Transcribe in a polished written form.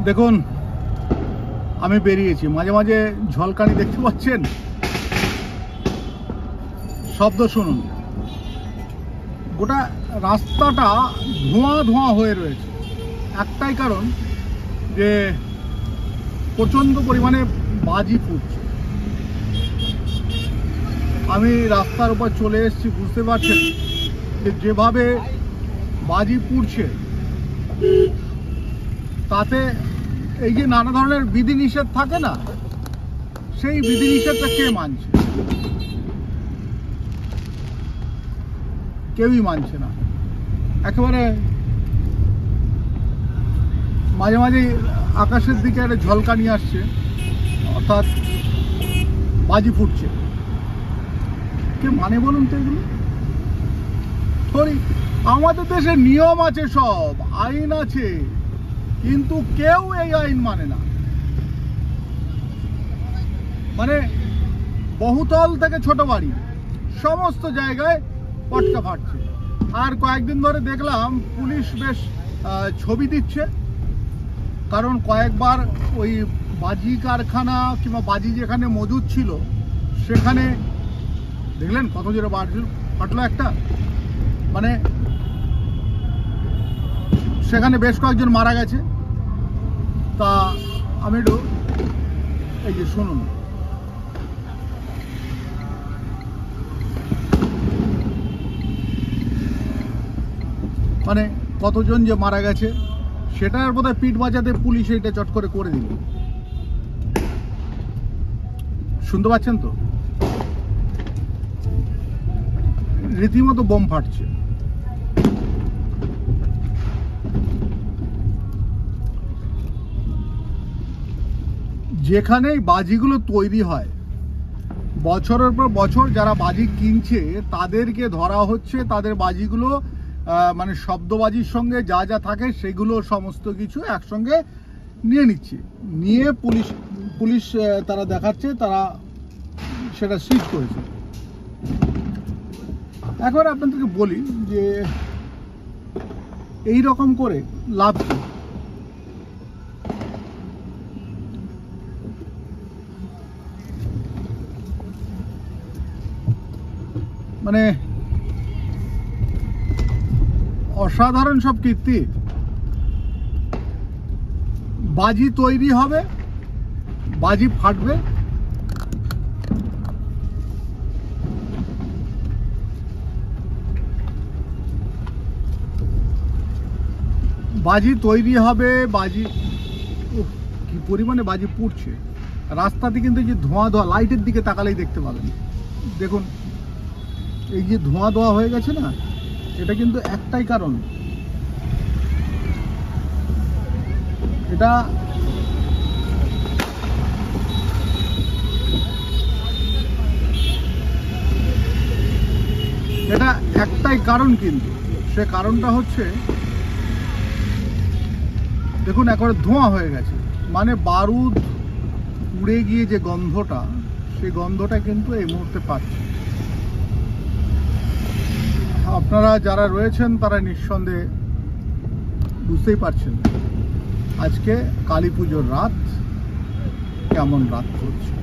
দেখুন, আমি বেরিয়েছি, মাঝে মাঝে ঝলকানি দেখতে পাচ্ছেন, শব্দ শুনুন। গোটা রাস্তাটা ধোঁয়া ধোঁয়া হয়ে রয়েছে। একটাই কারণ যে প্রচণ্ড পরিমাণে বাজি ফুটছে। আমি রাস্তার উপর চলে এসেছি, বুঝতে পারছেন যে যেভাবে বাজি ফুটছে তাতে এই যে নানা ধরনের বিধিনিষেধ থাকে না, সেই বিধিনিষেধটা কে মানছে? কেউই মানছে না। একেবারে মাঝে মাঝে আকাশের দিকে একটা ঝলকানি আসছে, অর্থাৎ বাজি ফুটছে। কে মানে বলুন তো এগুলো? সরি, আমাদের দেশে নিয়ম আছে, সব আইন আছে, কিন্তু কেউ এই আইন মানে না। মানে বহুতল থেকে ছোট বাড়ি সমস্ত জায়গায় পটকা ফাটছে। আর কয়েকদিন ধরে দেখলাম পুলিশ বেশ ছবি দিচ্ছে, কারণ কয়েকবার ওই বাজি কারখানা কিংবা বাজি যেখানে মজুদ ছিল সেখানে দেখলেন কত জোরে বাজি ফাটলো একটা। মানে সেখানে বেশ কয়েকজন মারা গেছে। তা আমি একটু এই যে শুনুন, মানে কতজন যে মারা গেছে সেটার বোধহয় পিঠ বাজাতে পুলিশ এটা চট করে দিল। শুনতে পাচ্ছেন তো? রীতিমতো বোম ফাটছে। যেখানেই বাজিগুলো তৈরি হয় বছরের পর বছর যারা বাজি কিনছে তাদেরকে ধরা হচ্ছে, তাদের বাজিগুলো মানে শব্দবাজির সঙ্গে যা যা থাকে সেগুলো সমস্ত কিছু একসঙ্গে নিয়ে নিচ্ছে, নিয়ে পুলিশ তারা দেখাচ্ছে তারা সেটা সিজ করেছে। এখন আপনাদেরকে বলি যে এই রকম করে লাভ কি? মানে অসাধারণ সব কীর্তি। বাজি তৈরি হবে, বাজি ফাটবে, বাজি তৈরি হবে, বাজি কি পরিমাণে বাজি পুড়ছে। রাস্তাতে কিন্তু যে ধোঁয়া ধোঁয়া, লাইটের দিকে তাকালেই দেখতে পাবেন। দেখুন এই যে ধোঁয়া ধোঁয়া হয়ে গেছে না, এটা কিন্তু একটাই কারণ, এটা একটাই কারণ, কিন্তু সে কারণটা হচ্ছে দেখুন একবারে ধোঁয়া হয়ে গেছে। মানে বারুদ উড়ে গিয়ে যে গন্ধটা, সেই গন্ধটা কিন্তু এই মুহূর্তে পাচ্ছে। আপনারা যারা রয়েছেন তারা নিঃসন্দেহে বুঝতেই পারছেন আজকে কালী পুজোর রাত কেমন রাত করছে।